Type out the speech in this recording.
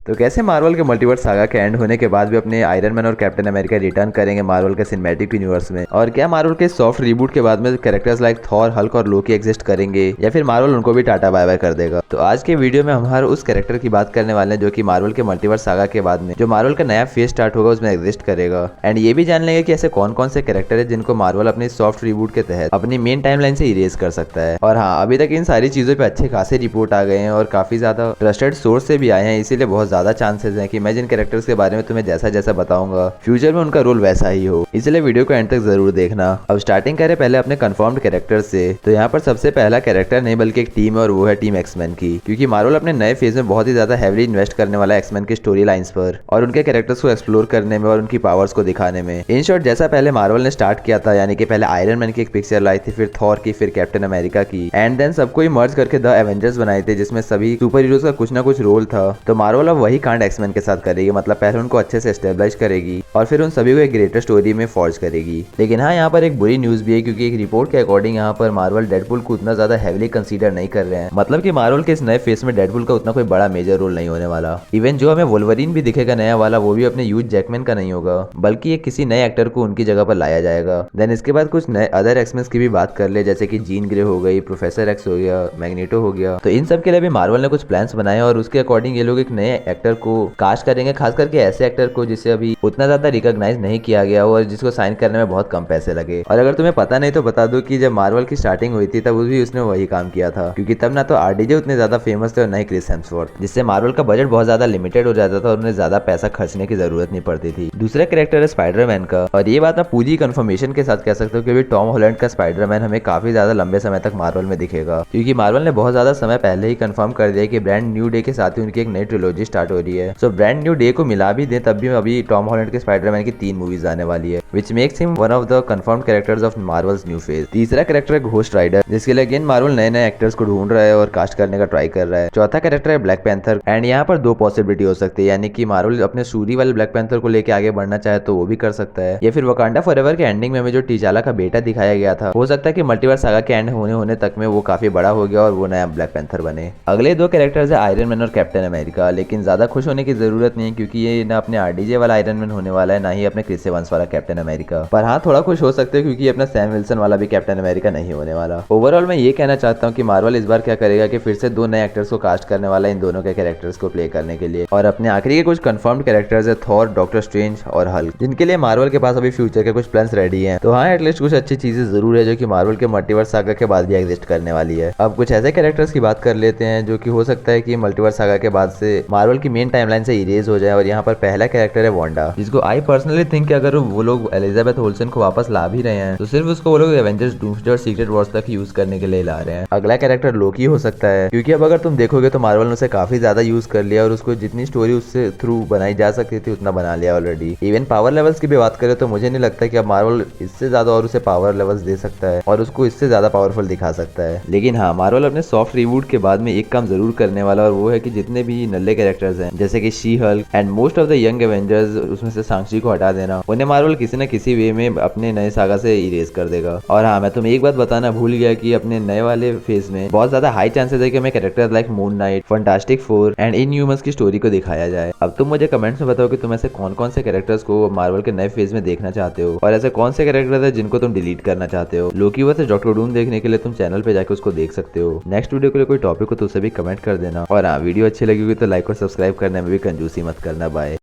तो कैसे मार्वल के मल्टीवर्स सागा के एंड होने के बाद भी अपने आयरन मैन और कैप्टन अमेरिका रिटर्न करेंगे मार्वल के सिनेमैटिक यूनिवर्स में, और क्या मार्वल के सॉफ्ट रिबूट के बाद में कैरेक्टर्स लाइक थॉर, हल्क और लोकी एग्जिस्ट करेंगे या फिर मार्वल उनको भी टाटा बाय बाय कर देगा। तो आज के वीडियो में हम हर उस कैरेक्टर की बात करने वाले हैं जो कि मार्वल के मल्टीवर्स सागा के बाद में जो मार्वल का नया फेज स्टार्ट होगा उसमें एग्जिस्ट करेगा। एंड ये भी जान लेंगे कि ऐसे कौन कौन से कैरेक्टर है जिनको मार्वल अपनी सॉफ्ट रिबूट के तहत अपनी मेन टाइमलाइन से इरेज कर सकता है। और हाँ, अभी तक इन सारी चीजों पे अच्छे खासे रिपोर्ट आ गए हैं और काफी ज्यादा ट्रस्टेड सोर्स से भी आए हैं, इसीलिए बहुत ज्यादा चांसेस हैं कि मैं जिन कैरेक्टर्स के बारे में तुम्हें जैसा जैसा बताऊंगा फ्यूचर में उनका रोल वैसा ही हो, इसलिए वीडियो को एंड तक जरूर देखना। अब स्टार्टिंग करें पहले अपने कंफर्म्ड कैरेक्टर से, तो यहाँ पर सबसे पहला कैरेक्टर नहीं बल्कि एक टीम है और वो है टीम एक्समैन की, क्योंकि मार्वल अपने नए फेज में बहुत ही ज्यादा हैवीली इन्वेस्ट करने वाला है एक्समैन की स्टोरी लाइंस पर और उनके कैरेक्टर्स को एक्सप्लोर करने में और उनकी पावर्स को दिखाने में। इन शॉर्ट, जैसा पहले मार्वल ने स्टार्ट किया था, यानी कि पहले आयरन मैन की एक पिक्चर लाई थी, फिर थॉर की, फिर कैप्टन अमेरिका की, एंड देन सबको ही मर्ज करके द एवेंजर्स बनाए थे जिसमें सभी सुपर हीरोज का कुछ ना कुछ रोल था। तो मार्वल अब वही कांड एक्समैन के साथ करेगी, मतलब पहले उनको अच्छे से एस्टेब्लिश करेगी और फिर उन सभी को एक ग्रेटर स्टोरी में फॉर्ज करेगी। लेकिन हाँ, यहाँ पर एक बुरी न्यूज भी है, क्योंकि एक रिपोर्ट के अकॉर्डिंग यहाँ पर मार्वल डेडपुल को उतना ज्यादा हैवीली कंसीडर नहीं कर रहे हैं। मतलब कि मार्वल के इस नए फेस में डेडपुल का उतना कोई बड़ा मेजर रोल नहीं होने वाला। इवन जो हमें वोल्वरीन भी दिखेगा नया वाला, वो भी अपने ह्यूज जैकमैन का नहीं होगा, बल्कि ये किसी नए एक्टर को उनकी जगह पर लाया जाएगा। देन इसके बाद कुछ नए अदर एक्समैन की भी बात कर ले, जैसे कि जीन ग्रे हो गई, प्रोफेसर एक्स हो गया, मैग्नेटो हो गया। तो इन सब के लिए भी मार्वल ने कुछ प्लान्स बनाए और उसके अकॉर्डिंग ये लोग एक नए एक्टर को कास्ट करेंगे, खास करके ऐसे एक्टर को जिसे अभी उतना ज्यादा रिकॉग्नाइज नहीं किया गया और जिसको साइन करने में बहुत कम पैसे लगे। और अगर तुम्हें पता नहीं तो बता दो कि जब मार्वल की स्टार्टिंग हुई थी तब भी उसने वही काम किया था, क्योंकि तब ना तो आरडीजे उतने ज्यादा फेमस थे और ना ही क्रिस हेम्सवर्थ, जिससे मार्वल का बजट बहुत ज्यादा लिमिटेड हो जाता था और उन्हें ज्यादा पैसा खर्चने की जरूरत नहीं पड़ती थी। दूसरा कैरेक्टर है स्पाइडरमैन का, और ये बात मैं पूरी कंफर्मेशन के साथ कह सकता हूँ कि टॉम हॉलैंड का स्पाइडरमैन हमें काफी ज्यादा लंबे समय तक मार्वल में दिखेगा, क्योंकि मार्वल ने बहुत ज्यादा समय पहले ही कंफर्म कर दिया कि ब्रांड न्यू डे के साथ ही उनकी एक नई ट्रिलॉजी स्टार्ट हो रही है। सो ब्रांड न्यू डे को मिला भी दे तब भी अभी टॉम हॉलैंड के स्पाइडरमैन की 3 मूवीज आने वाली है, which makes him one of the confirmed characters of Marvels new phase. तीसरा कैरेक्टर है घोस्ट राइडर, जिसके लिए अगेन मार्वल नए नए एक्टर्स को ढूंढ रहा है और कास्ट करने का ट्राई कर रहा है। चौथा कैरेक्टर है ब्लैक पैंथर, एंड यहाँ पर 2 पॉसिबिलिटी हो सकती है, यानी कि मार्वल अपने सूरी वाले ब्लैक पैंथर को लेके आगे बढ़ना चाहे तो वो भी कर सकता है, या फिर वकांडा फॉरएवर के एंडिंग में हमें जो टीचाला का बेटा दिखाया गया था, हो सकता है कि मल्टीवर्स सागा के एंड होने तक में वो काफी बड़ा हो गया और वो नया ब्लैक पैंथर बने। अगले 2 कैरेक्टर्स है आयरन मैन और कैप्टन अमेरिका, लेकिन ज्यादा खुश होने की जरूरत नहीं है, क्योंकि ये ना अपने आरडीजे वाला आयरन मैन होने वाला है, ना ही अपने क्रिस एवंस वाला कैप्टन अमेरिका। पर हाँ, थोड़ा खुश हो सकते हैं क्योंकि अपना सैम विल्सन वाला भी कैप्टन अमेरिका नहीं होने वाला। ओवरऑल मैं ये कहना चाहता हूँ कि मार्वल इस बार क्या करेगा कि फिर से 2 नए एक्टर्स को कास्ट करने वाला है इन दोनों के कैरेक्टर्स को प्ले करने के लिए, और अपने आखिरी के कुछ कंफर्म्ड कैरेक्टर्स है थॉर, डॉक्टर स्ट्रेंज और हल्क, जिनके लिए मार्वल के पास अभी फ्यूचर के कुछ प्लान्स रेडी हैं। तो हाँ, एटलीस्ट कुछ अच्छी चीजें जरूर है जो कि मार्वल के मल्टीवर्स सागा के बाद भी एग्जिस्ट करने वाली है। अब कुछ ऐसे कैरेक्टर्स की बात कर लेते हैं जो कि हो सकता है कि मल्टीवर्स सागा के बाद से मार्वल की मेन टाइमलाइन से इरेज हो जाए, और यहाँ पर पहला कैरेक्टर है वांडा, जिसको आई पर्सनली थिंक कि अगर वो लोग एलिजाबेथ ओल्सन को वापस ला भी रहे हैं तो सिर्फ उसको वो लोग एवेंजर्स डूम्सडे और सीक्रेट वॉर्स तक यूज करने के लिए ला रहे हैं। अगला कैरेक्टर लोकी हो सकता है, क्योंकि अब अगर तुम देखोगे तो मार्वल ने उसे काफी ज्यादा यूज कर लिया और उसको जितनी स्टोरी उससे थ्रू बनाई जा सकती थी उतना बना लिया ऑलरेडी। इवन पावर लेवल्स की भी बात करें तो मुझे नहीं लगता कि अब मार्वल इससे ज्यादा और उसे पावर लेवल्स दे सकता है और उसको इससे ज्यादा पावरफुल दिखा सकता है। लेकिन हाँ, मार्वल अपने सॉफ्ट रिबूट के बाद में एक काम जरूर करने वाला, और वो है कि जितने भी नल्ले कैरेक्टर्स हैं जैसे कि she Hulk and most of the young Avengers, उसमें से सांची को हटा देना, उन्हें मार्वल किसी न किसी वे में अपने नए सागा से इरेज कर देगा। और हाँ, मैं तुम्हें एक बात बताना भूल गया कि अपने नए वाले फेज में बहुत ज्यादा हाई चांसेस है कि हमें characters like moon night, fantastic four and Inhumans की स्टोरी को दिखाया जाए। अब तुम मुझे कमेंट्स में बताओ कि तुम ऐसे कौन कौन से कैरेक्टर्स को मार्वल के नए फेज में देखना चाहते हो, और ऐसे कौन से कैरेक्टर्स है जिनको तुम डिलीट करना चाहते हो। लोकी वर्सेस डॉक्टर डूम देखने के लिए तुम चैनल पे जाकर उसको देख सकते हो। नेक्स्ट वीडियो के लिए कोई टॉपिक हो तो उसे भी कमेंट कर देना, और हाँ, वीडियो अच्छी लगी हुई तो लाइक और सब्सक्राइब करने में भी कंजूसी मत करना। बाय।